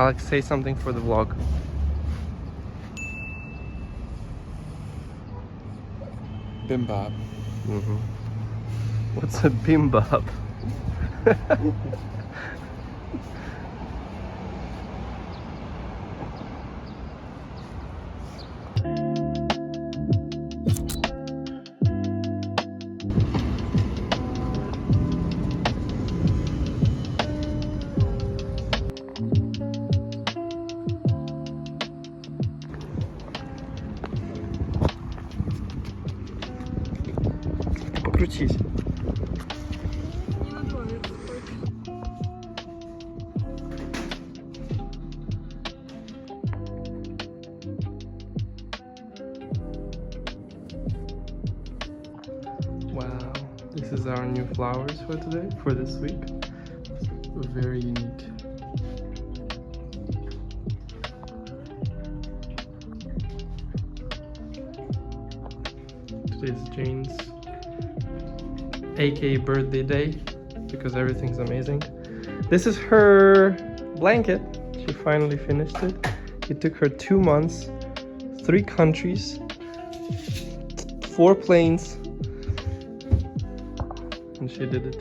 Alex, say something for the vlog. Bimbab. What's a bimbab? Покрутись. Wow, this is our new flowers for today, for this week. Very unique. Today's Jane's aka birthday day because everything's amazing. This is her blanket. She finally finished it. It took her 2 months, 3 countries, 4 planes, and she did it.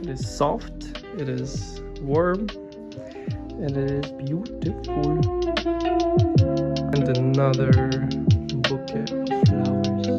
It is soft, it is warm, and it is beautiful. And another bouquet of flowers.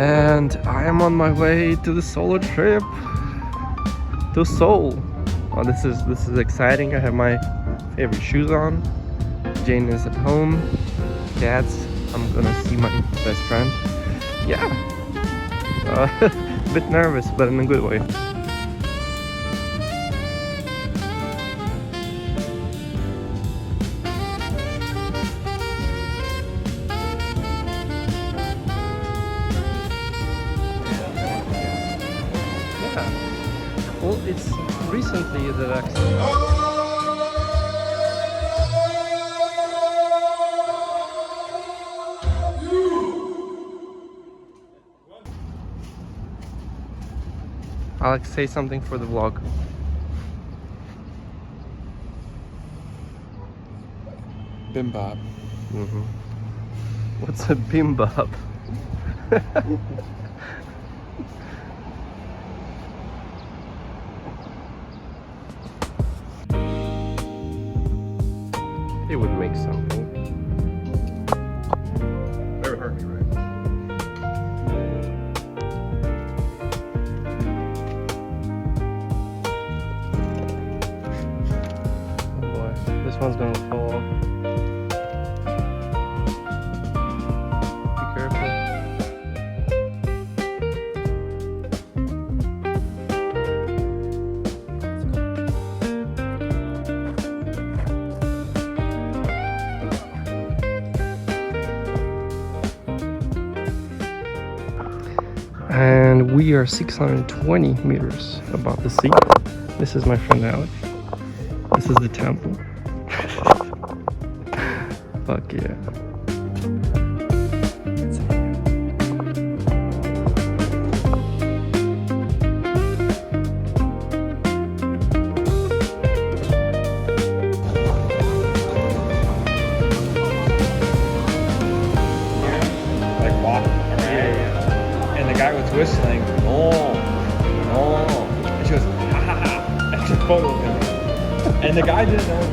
And I am on my way to the solo trip to Seoul. Oh, this is exciting. I have my favorite shoes on. Jane is at home. Dad's. I'm gonna see my best friend. Yeah. A bit nervous, but in a good way. Well, it's recently that actually. Alex, say something for the vlog. Bimbab. What's a bimbab? It would make something. Very hard to write. Oh boy, this one's gonna fall off. Be careful. And we are 620 meters above the sea. This is my friend Alex. This is the temple. Fuck yeah. Like walking around. And the guy was whistling. Oh. And she goes, ha ha ha. And she photo of him. And the guy didn't know.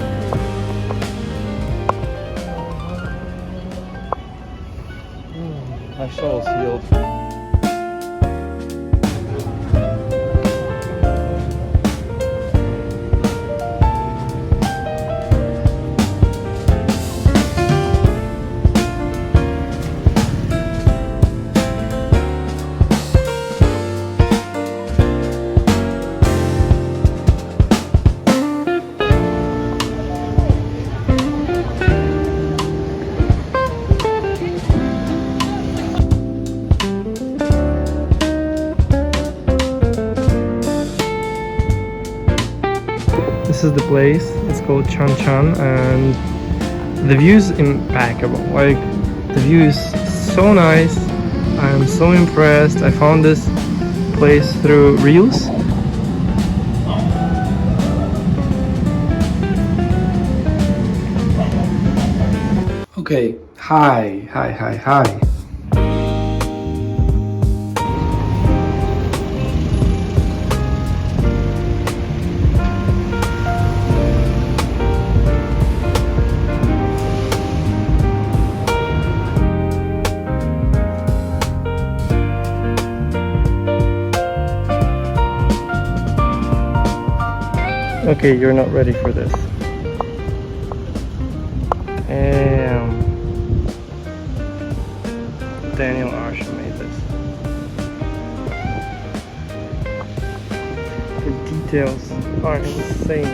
My soul's healed. this is the place. It's called Chan Chan, and the view is impeccable. Like, the view is so nice. I am so impressed. I found this place through Reels. Okay, hi. Okay, you're not ready for this. Daniel Arsha made this. The details are insane.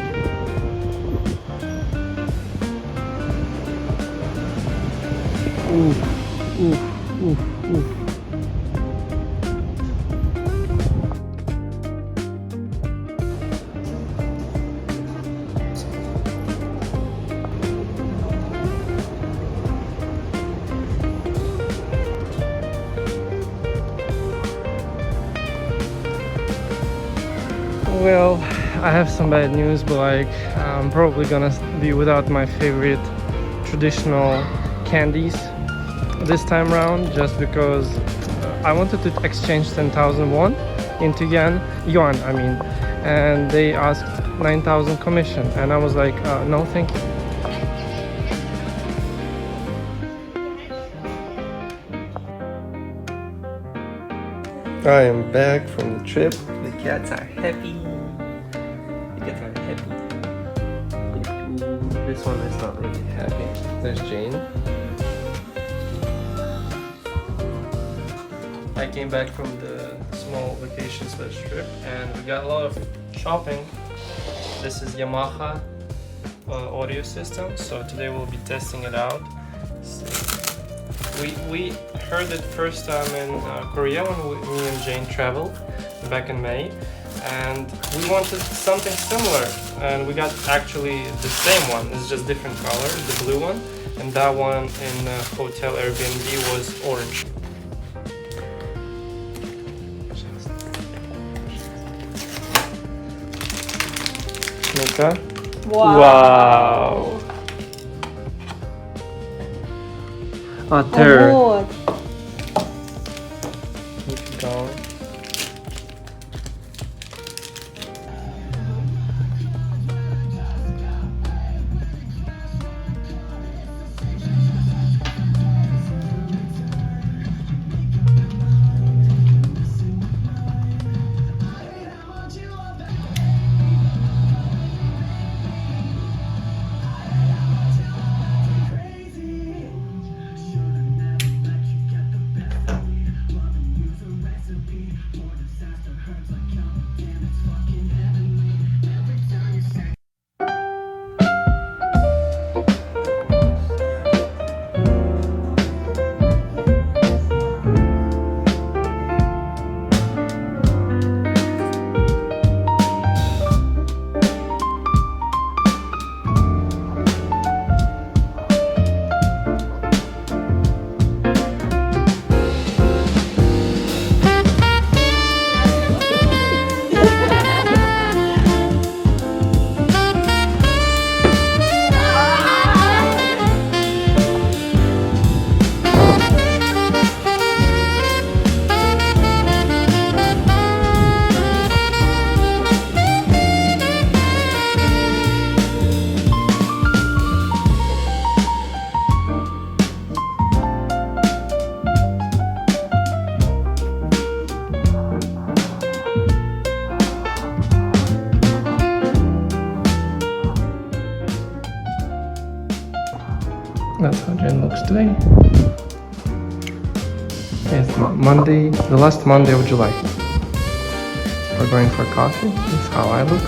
Oof. Well, I have some bad news, but like, I'm probably gonna be without my favorite traditional candies this time around, just because I wanted to exchange 10,000 won into yuan, I mean, and they asked 9,000 commission, and I was like, no thank you. I am back from the trip. The cats are happy. This one is not really happy. There's Jane. I came back from the small vacation / trip, and we got a lot of shopping. This is Yamaha audio system, so today we'll be testing it out. So we heard it first time in Korea when me and Jane traveled back in May, and we wanted something similar, and we got actually the same one. It's just different color, the blue one, and that one in hotel Airbnb was orange. Mika? Wow! Terror. 어머, Keep it going. That's how Jen looks today. It's Monday, the last Monday of July. We're going for coffee. That's how I look.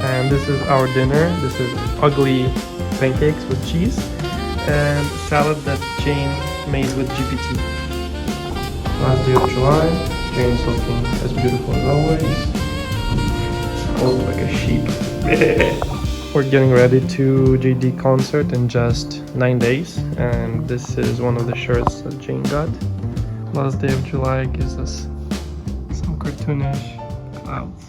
And this is our dinner. This is ugly pancakes with cheese and salad that Jane made with GPT. Last day of July. Jane's looking as beautiful as always. old like a sheep. We're getting ready to JD concert in just 9 days, and this is one of the shirts that Jane got. Last day of July gives us some cartoonish clouds.